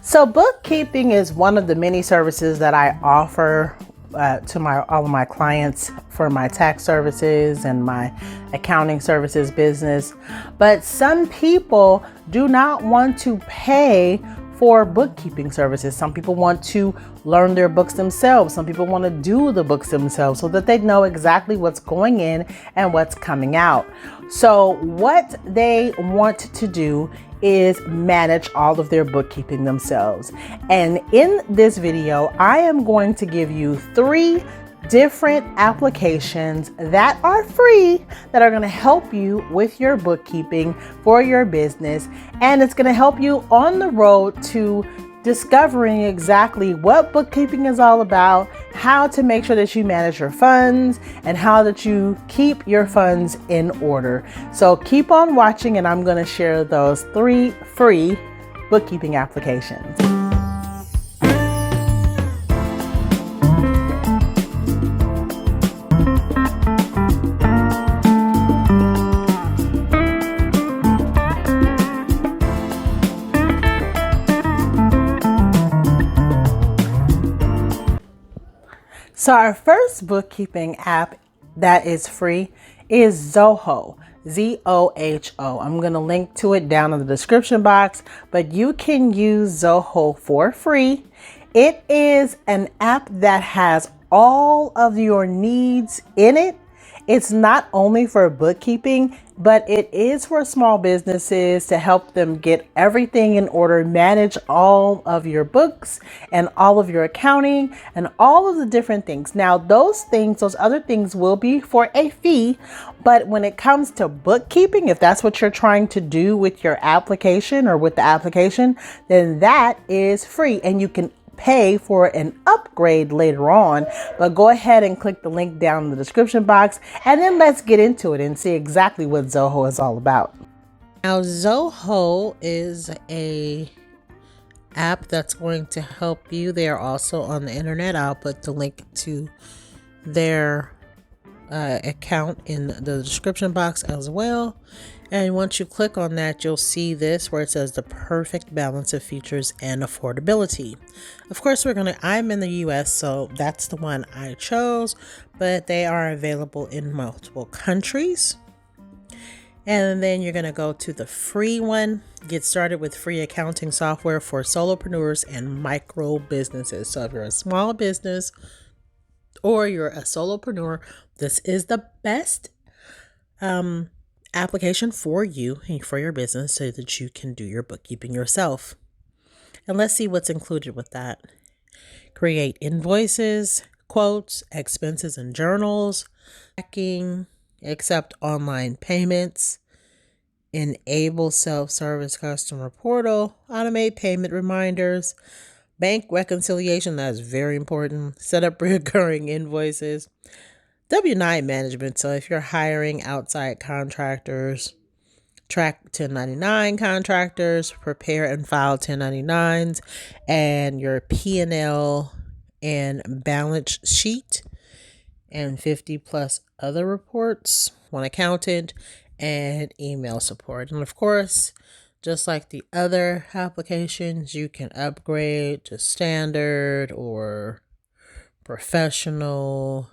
So bookkeeping is one of the many services that I offer to all of my clients for my tax services and my accounting services business. But some people do not want to pay for bookkeeping services. Some people want to learn their books themselves. Some people want to do the books themselves so that they know exactly what's going in and what's coming out. So what they want to do is manage all of their bookkeeping themselves. And in this video, I am going to give you 3 different applications that are free that are going to help you with your bookkeeping for your business. And it's going to help you on the road to discovering exactly what bookkeeping is all about, how to make sure that you manage your funds, and how that you keep your funds in order. So keep on watching, and I'm going to share those 3 free bookkeeping applications. So our first bookkeeping app that is free is Zoho, Z-O-H-O. I'm going to link to it down in the description box, but you can use Zoho for free. It is an app that has all of your needs in it. It's not only for bookkeeping, but it is for small businesses to help them get everything in order, manage all of your books and all of your accounting and all of the different things. Now, those other things will be for a fee, but when it comes to bookkeeping, if that's what you're trying to do with your application or with the application, then that is free and you can pay for an upgrade later on. But go ahead and click the link down in the description box, and then let's get into it and see exactly what Zoho is all about. Now, Zoho is a app that's going to help you. They are also on the internet. I'll put the link to their account in the description box as well. And once you click on that, you'll see this where it says the perfect balance of features and affordability. Of course, I'm in the US, so that's the one I chose, but they are available in multiple countries. And then you're going to go to the free one, get started with free accounting software for solopreneurs and micro businesses. So if you're a small business or you're a solopreneur, this is the best application for you and for your business so that you can do your bookkeeping yourself. And let's see what's included with that. Create invoices, quotes, expenses and journals, tracking, accept online payments, enable self-service customer portal, automate payment reminders, bank reconciliation, that's very important, set up recurring invoices, W-9 management. So if you're hiring outside contractors, track 1099 contractors, prepare and file 1099s, and your P&L and balance sheet, and 50 plus other reports, one accountant, and email support. And of course, just like the other applications, you can upgrade to standard or professional,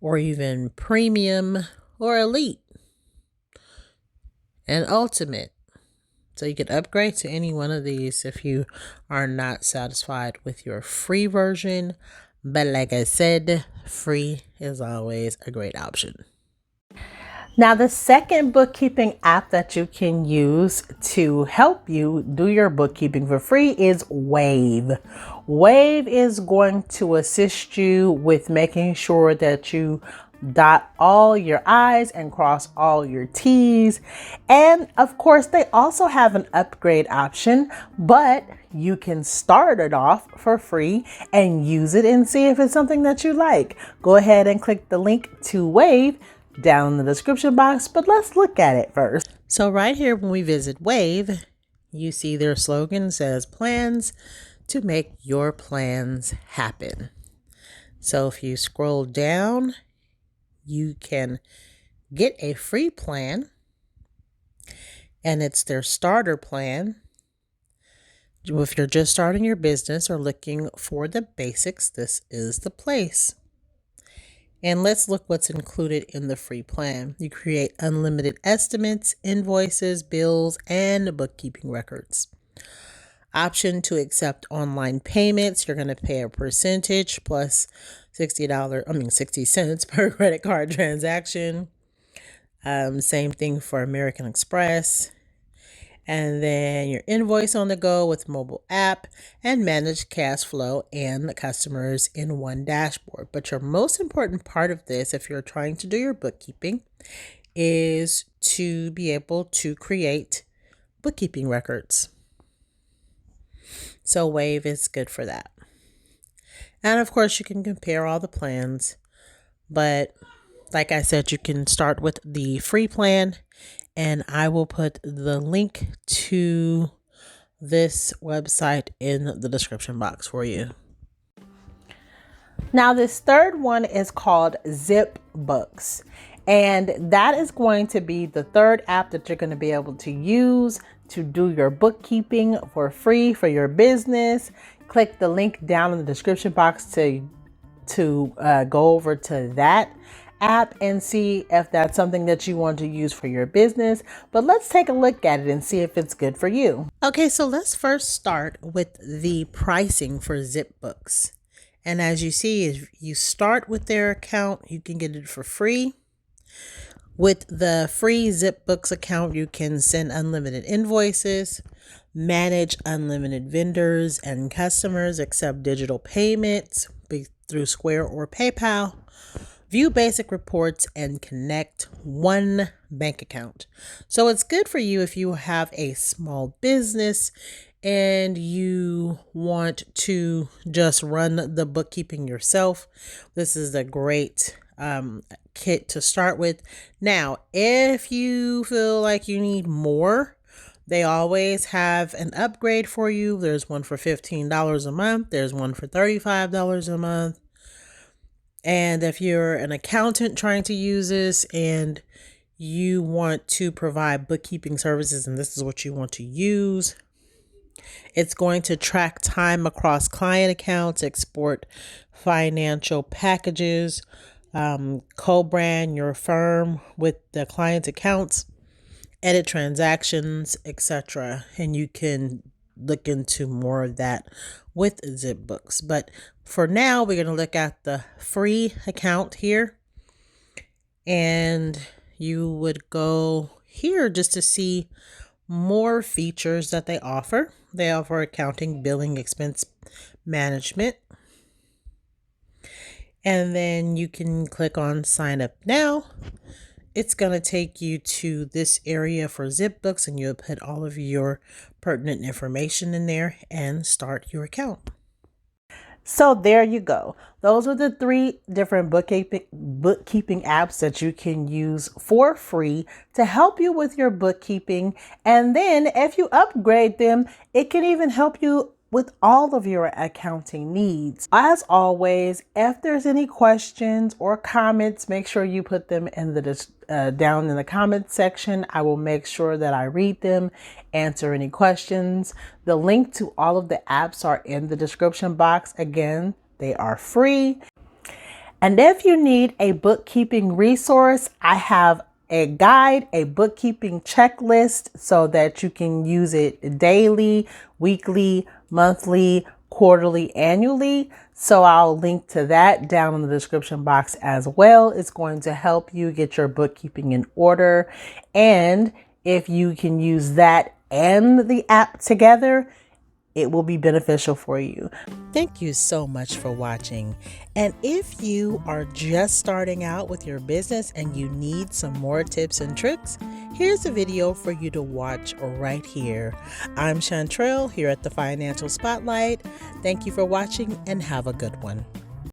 or even premium or elite and ultimate. So you can upgrade to any one of these if you are not satisfied with your free version. But like I said, free is always a great option. Now, the second bookkeeping app that you can use to help you do your bookkeeping for free is Wave. Wave is going to assist you with making sure that you dot all your I's and cross all your T's. And of course, they also have an upgrade option, but you can start it off for free and use it and see if it's something that you like. Go ahead and click the link to Wave down in the description box, but let's look at it first. So right here, when we visit Wave, you see their slogan says plans to make your plans happen. So if you scroll down, you can get a free plan, and it's their starter plan. If you're just starting your business or looking for the basics, this is the place. And let's look what's included in the free plan. You create unlimited estimates, invoices, bills, and bookkeeping records. Option to accept online payments. You're going to pay a percentage plus $60, 60 cents per credit card transaction. Same thing for American Express. And then your invoice on the go with mobile app and manage cash flow and customers in one dashboard. But your most important part of this, if you're trying to do your bookkeeping, is to be able to create bookkeeping records. So Wave is good for that. And of course, you can compare all the plans. But like I said, you can start with the free plan. And I will put the link to this website in the description box for you. Now, this third one is called Quickbooks. And that is going to be the third app that you're going to be able to use to do your bookkeeping for free for your business. Click the link down in the description box to go over to that app and see if that's something that you want to use for your business. But let's take a look at it and see if it's good for you. Okay, so let's first start with the pricing for Quickbooks. And as you see, if you start with their account, you can get it for free. With the free Quickbooks account, you can send unlimited invoices, manage unlimited vendors and customers, accept digital payments through Square or PayPal, view basic reports, and connect one bank account. So it's good for you if you have a small business and you want to just run the bookkeeping yourself. This is a great kit to start with. Now, if you feel like you need more, they always have an upgrade for you. There's one for $15 a month. There's one for $35 a month. And if you're an accountant trying to use this and you want to provide bookkeeping services and this is what you want to use, it's going to track time across client accounts, export financial packages, co-brand your firm with the client's accounts, edit transactions, etc. And you can look into more of that with Quickbooks. But for now, we're going to look at the free account here. And you would go here just to see more features that they offer. They offer accounting, billing, expense management. And then you can click on sign up now. It's going to take you to this area for Quickbooks and you'll put all of your pertinent information in there and start your account. So there you go. Those are the 3 different bookkeeping apps that you can use for free to help you with your bookkeeping. And then if you upgrade them, it can even help you with all of your accounting needs. As always, if there's any questions or comments, make sure you put them in the down in the comments section. I will make sure that I read them, answer any questions. The link to all of the apps are in the description box. Again, they are free. And if you need a bookkeeping resource, I have a guide, a bookkeeping checklist so that you can use it daily, weekly, monthly, quarterly, annually. So I'll link to that down in the description box as well. It's going to help you get your bookkeeping in order. And if you can use that and the app together, it will be beneficial for you. Thank you so much for watching. And if you are just starting out with your business and you need some more tips and tricks, here's a video for you to watch right here. I'm Chantrell here at the Financial Spotlight. Thank you for watching and have a good one.